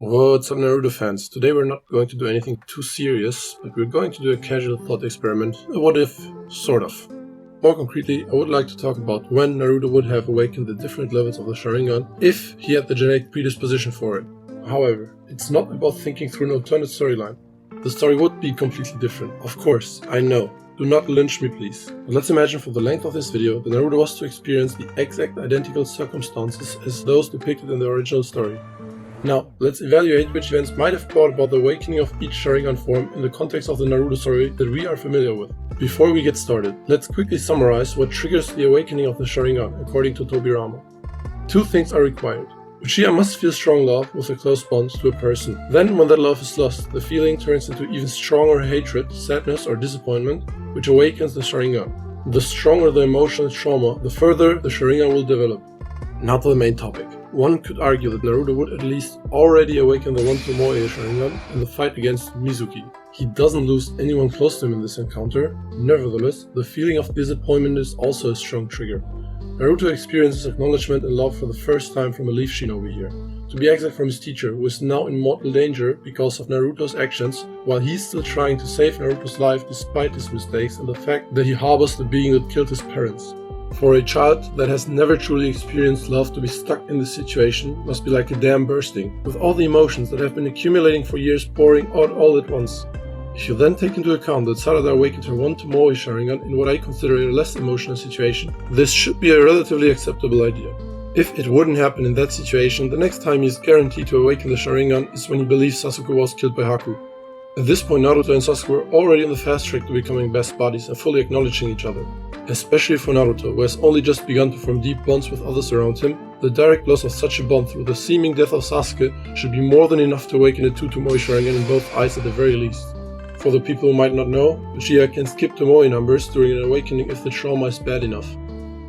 What's up, Naruto fans? Today we're not going to do anything too serious, but we're going to do a casual thought experiment, a what if, sort of. More concretely, I would like to talk about when Naruto would have awakened the different levels of the Sharingan if he had the genetic predisposition for it. However, it's not about thinking through an alternate storyline. The story would be completely different, of course, I know. Do not lynch me, please. But let's imagine for the length of this video that Naruto was to experience the exact identical circumstances as those depicted in the original story. Now, let's evaluate which events might have brought about the awakening of each Sharingan form in the context of the Naruto story that we are familiar with. Before we get started, let's quickly summarize what triggers the awakening of the Sharingan according to Tobirama. Two things are required. Uchiha must feel strong love with a close bond to a person. Then, when that love is lost, the feeling turns into even stronger hatred, sadness or disappointment, which awakens the Sharingan. The stronger the emotional trauma, the further the Sharingan will develop. Now to the main topic. One could argue that Naruto would at least already awaken the 1-to-Moe Sharingan in the fight against Mizuki. He doesn't lose anyone close to him in this encounter. Nevertheless, the feeling of disappointment is also a strong trigger. Naruto experiences acknowledgement and love for the first time from a leaf shinobi here. To be exact, from his teacher, who is now in mortal danger because of Naruto's actions, while he's still trying to save Naruto's life despite his mistakes and the fact that he harbors the being that killed his parents. For a child that has never truly experienced love to be stuck in this situation must be like a dam bursting, with all the emotions that have been accumulating for years pouring out all at once. If you then take into account that Sarada awakened her 1-to-Moe Sharingan in what I consider a less emotional situation, this should be a relatively acceptable idea. If it wouldn't happen in that situation, the next time he is guaranteed to awaken the Sharingan is when he believes Sasuke was killed by Haku. At this point, Naruto and Sasuke were already on the fast track to becoming best buddies and fully acknowledging each other. Especially for Naruto, who has only just begun to form deep bonds with others around him, the direct loss of such a bond through the seeming death of Sasuke should be more than enough to awaken the 2-to-Moe Sharingan in both eyes at the very least. For the people who might not know, Uchiha can skip Tomoe numbers during an awakening if the trauma is bad enough.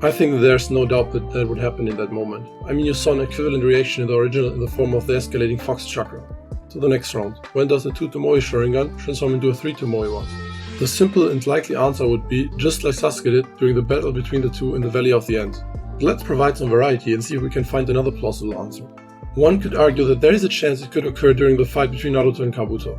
I think that there's no doubt that that would happen in that moment. I mean, you saw an equivalent reaction in the original in the form of the escalating Fox Chakra. To the next round, when does the 2-to-Moe Sharingan transform into a 3-to-Moe one? The simple and likely answer would be just like Sasuke did during the battle between the two in the Valley of the End. But let's provide some variety and see if we can find another plausible answer. One could argue that there is a chance it could occur during the fight between Naruto and Kabuto.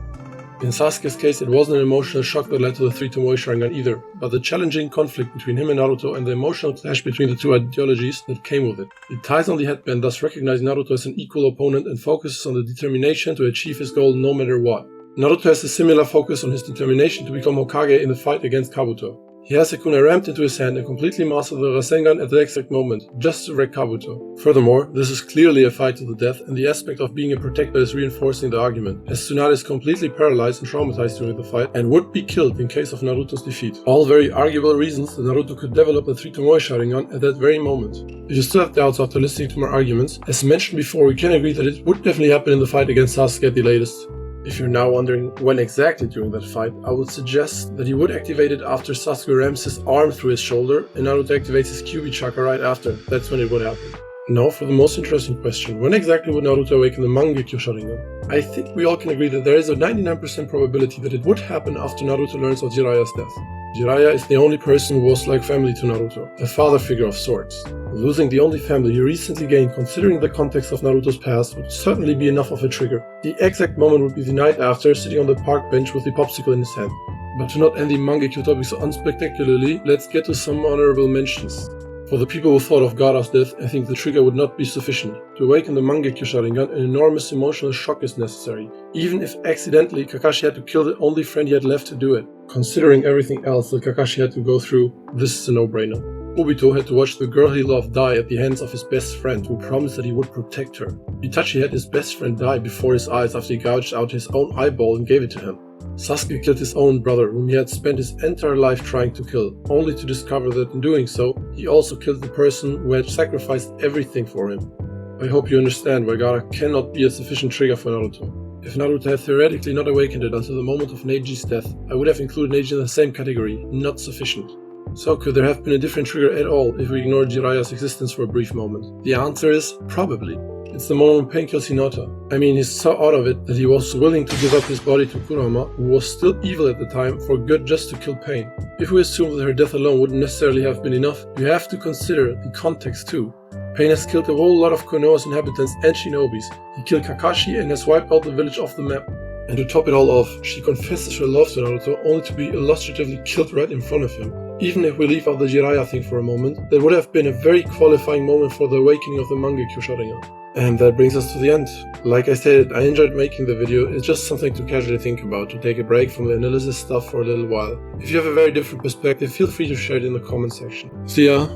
In Sasuke's case, it wasn't an emotional shock that led to the 3-to-Moe Sharingan either, but the challenging conflict between him and Naruto and the emotional clash between the two ideologies that came with it. It ties on the headband, thus recognizing Naruto as an equal opponent and focuses on the determination to achieve his goal no matter what. Naruto has a similar focus on his determination to become Hokage in the fight against Kabuto. He has a kunai rammed into his hand and completely mastered the Rasengan at the exact moment, just to wreck Kabuto. Furthermore, this is clearly a fight to the death, and the aspect of being a protector is reinforcing the argument, as Tsunade is completely paralyzed and traumatized during the fight and would be killed in case of Naruto's defeat. All very arguable reasons that Naruto could develop a 3-to-Moe Sharingan at that very moment. If you still have doubts after listening to my arguments, as mentioned before, we can agree that it would definitely happen in the fight against Sasuke at the latest. If you're now wondering when exactly during that fight, I would suggest that he would activate it after Sasuke rams his arm through his shoulder and Naruto activates his Kyuubi chakra right after. That's when it would happen. Now for the most interesting question, when exactly would Naruto awaken the Mangekyo Sharingan? I think we all can agree that there is a 99% probability that it would happen after Naruto learns of Jiraya's death. Jiraiya is the only person who was like family to Naruto, a father figure of sorts. Losing the only family he recently gained, considering the context of Naruto's past, would certainly be enough of a trigger. The exact moment would be the night after, sitting on the park bench with the popsicle in his hand. But to not end the Mangekyo topic so unspectacularly, let's get to some honorable mentions. For the people who thought of Gaara's death, I think the trigger would not be sufficient. To awaken the Mangekyo Sharingan, an enormous emotional shock is necessary, even if accidentally Kakashi had to kill the only friend he had left to do it. Considering everything else that Kakashi had to go through, this is a no-brainer. Obito had to watch the girl he loved die at the hands of his best friend, who promised that he would protect her. Itachi had his best friend die before his eyes after he gouged out his own eyeball and gave it to him. Sasuke killed his own brother, whom he had spent his entire life trying to kill, only to discover that in doing so, he also killed the person who had sacrificed everything for him. I hope you understand why Gaara cannot be a sufficient trigger for Naruto. If Naruto had theoretically not awakened it until the moment of Neiji's death, I would have included Neji in the same category, not sufficient. So could there have been a different trigger at all if we ignore Jiraya's existence for a brief moment? The answer is probably. It's the moment when Pain kills Hinata. I mean, he's so out of it that he was willing to give up his body to Kurama, who was still evil at the time, for good just to kill Pain. If we assume that her death alone wouldn't necessarily have been enough, you have to consider the context too. Pain has killed a whole lot of Konoha's inhabitants and shinobis. He killed Kakashi and has wiped out the village off the map. And to top it all off, she confesses her love to Naruto only to be illustratively killed right in front of him. Even if we leave out the Jiraiya thing for a moment, that would have been a very qualifying moment for the awakening of the Mangekyo Sharingan. And that brings us to the end. Like I stated, I enjoyed making the video. It's just something to casually think about, to take a break from the analysis stuff for a little while. If you have a very different perspective, feel free to share it in the comment section. See ya!